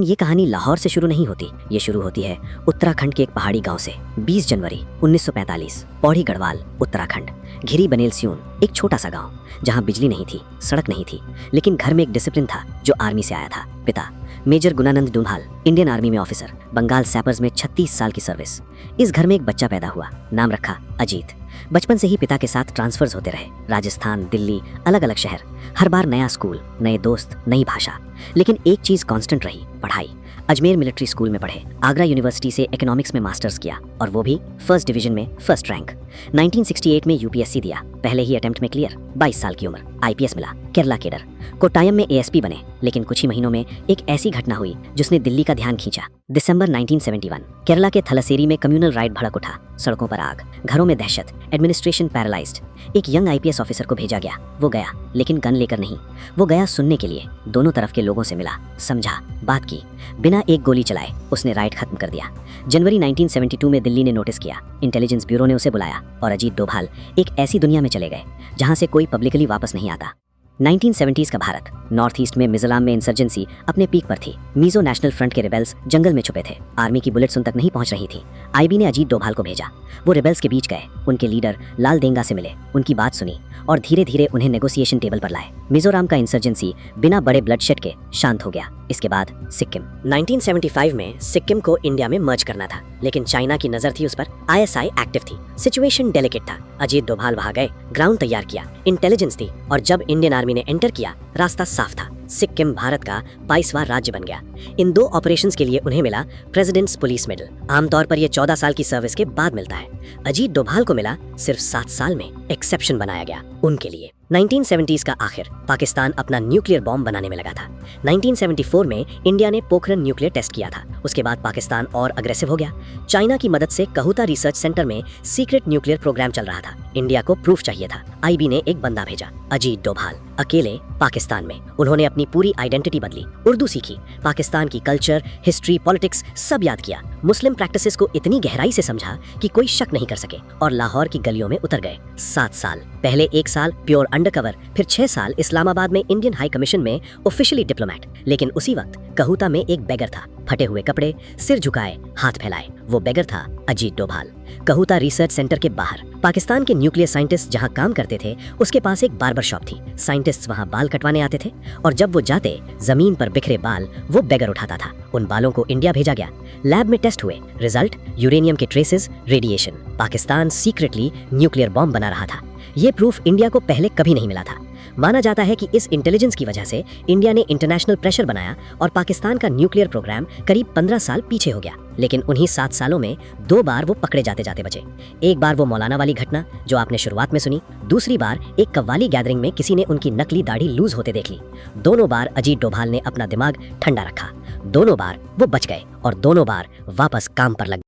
ये कहानी लाहौर से शुरू नहीं होती, ये शुरू होती है उत्तराखंड के एक पहाड़ी गांव से। 20 जनवरी 1945, पौड़ी गढ़वाल, उत्तराखंड। घिरी बनेल सियून, एक छोटा सा गांव जहां बिजली नहीं थी, सड़क नहीं थी, लेकिन घर में एक डिसिप्लिन था जो आर्मी से आया था। पिता मेजर गुणानंद डुम्भाल, इंडियन आर्मी में ऑफिसर, बंगाल सैपर्स में 36 साल की सर्विस। इस घर में एक बच्चा पैदा हुआ, नाम रखा अजीत। बचपन से ही पिता के साथ ट्रांसफर्स होते रहे, राजस्थान, दिल्ली, अलग अलग शहर। हर बार नया स्कूल, नए दोस्त, नई भाषा, लेकिन एक चीज कांस्टेंट रही, पढ़ाई। अजमेर मिलिट्री स्कूल में पढ़े, आगरा यूनिवर्सिटी से इकोनॉमिक्स में मास्टर्स किया, और वो भी फर्स्ट डिवीजन में फर्स्ट रैंक। 1968 में यूपीएससी दिया, पहले ही अटेम्प्ट में क्लियर। 22 साल की उम्र, आईपीएस मिला, केरला केडर। कोट्टायम में एएसपी बने, लेकिन कुछ ही महीनों में एक ऐसी घटना हुई जिसने दिल्ली का ध्यान खींचा। दिसंबर 1971, केरला के थलसेरी में कम्युनल राइट भड़क उठा। सड़कों पर आग, घरों में दहशत, एडमिनिस्ट्रेशन पैरालाइज्ड। एक यंग आईपीएस ऑफिसर को भेजा गया। वो गया, लेकिन गन लेकर नहीं। वो गया सुनने के लिए। दोनों तरफ के लोगों से मिला, समझा, बात की। बिना एक गोली चलाए उसने राइट खत्म कर दिया। जनवरी 1972 में दिल्ली ने नोटिस किया। इंटेलिजेंस ब्यूरो ने उसे बुलाया और अजीत डोभाल एक ऐसी दुनिया में चले गए जहां से कोई पब्लिकली वापस नहीं आता। 1970s का भारत। नॉर्थ ईस्ट में मिजोरम में इंसर्जेंसी अपने पीक पर थी। मिजो नेशनल फ्रंट के रिबेल्स जंगल में छुपे थे। आर्मी की बुलेट्स उन तक नहीं पहुंच रही थी। आईबी ने अजीत डोभाल को भेजा। वो रिबेल्स के बीच गए, उनके लीडर लाल देंगा से मिले, उनकी बात सुनी और धीरे धीरे उन्हें नेगोशिएशन टेबल पर लाए। मिजोरम का इंसर्जेंसी बिना बड़े ब्लडशेड के शांत हो गया। इसके बाद सिक्किम। 1975 में सिक्किम को इंडिया में मर्ज करना था, लेकिन चाइना की नजर थी उस पर। आईएसआई एक्टिव थी, सिचुएशन डेलिकेट था। अजीत डोभाल वहां गए, ग्राउंड तैयार किया, इंटेलिजेंस थी, और जब इंडियन आर्मी ने एंटर किया, रास्ता साफ था। सिक्किम भारत का 22वां राज्य बन गया। इन 2 ऑपरेशंस के लिए उन्हें मिला प्रेसिडेंट्स पुलिस मेडल। आमतौर पर यह 14 साल की सर्विस के बाद मिलता है। अजीत डोभाल को मिला सिर्फ 7 साल में। एक्सेप्शन बनाया गया उनके लिए। 1970s का आखिर, पाकिस्तान अपना न्यूक्लियर बॉम्ब बनाने में लगा था। 1974 में इंडिया ने पोखरन न्यूक्लियर टेस्ट किया था। उसके बाद पाकिस्तान और अग्रेसिव हो गया। चाइना की मदद से कहूता रिसर्च सेंटर में सीक्रेट न्यूक्लियर प्रोग्राम चल रहा था। इंडिया को प्रूफ चाहिए था। आईबी ने एक बंदा भेजा, अजीत डोभाल, अकेले पाकिस्तान में। उन्होंने अपनी पूरी आइडेंटिटी बदली, उर्दू सीखी, पाकिस्तान की कल्चर, हिस्ट्री, पॉलिटिक्स सब याद किया। मुस्लिम प्रैक्टिसेस को इतनी गहराई से समझा कि कोई शक नहीं कर सके, और लाहौर की गलियों में उतर गए। 7 साल, पहले 1 साल प्योर अंडरकवर, फिर 6 साल इस्लामाबाद में इंडियन हाई कमीशन में ऑफिशियली डिप्लोमेट। लेकिन उसी वक्त कहूता में एक बेगर था, फटे हुए कपड़े, सिर झुकाए, हाथ फैलाए। वो बेगर था अजीत डोभाल। कहूता रिसर्च सेंटर के बाहर पाकिस्तान के न्यूक्लियर साइंटिस्ट जहां काम करते थे, उसके पास एक बार्बर शॉप थी। साइंटिस्ट्स वहां बाल कटवाने आते थे, और जब वो जाते, जमीन पर बिखरे बाल वो बेगर उठाता था। उन बालों को इंडिया भेजा गया। लैब में टेस्ट हुए, रिजल्ट यूरेनियम के traces, radiation. Pakistan secretly nuclear bomb बना रहा था। ये प्रूफ इंडिया को पहले कभी नहीं मिला था। माना जाता है कि इस इंटेलिजेंस की वजह से इंडिया ने इंटरनेशनल प्रेशर बनाया और पाकिस्तान का न्यूक्लियर प्रोग्राम करीब 15 साल पीछे हो गया। लेकिन उन्हीं 7 सालों में 2 बार वो पकड़े जाते जाते बचे। एक बार वो मौलाना वाली घटना जो आपने शुरुआत में सुनी, दूसरी बार एक कव्वाली गैदरिंग में किसी ने उनकी नकली दाढ़ी लूज होते देख ली। दोनों बार अजीत डोभाल ने अपना दिमाग ठंडा रखा। दोनों बार वो बच गए, और दोनों बार वापस काम पर लग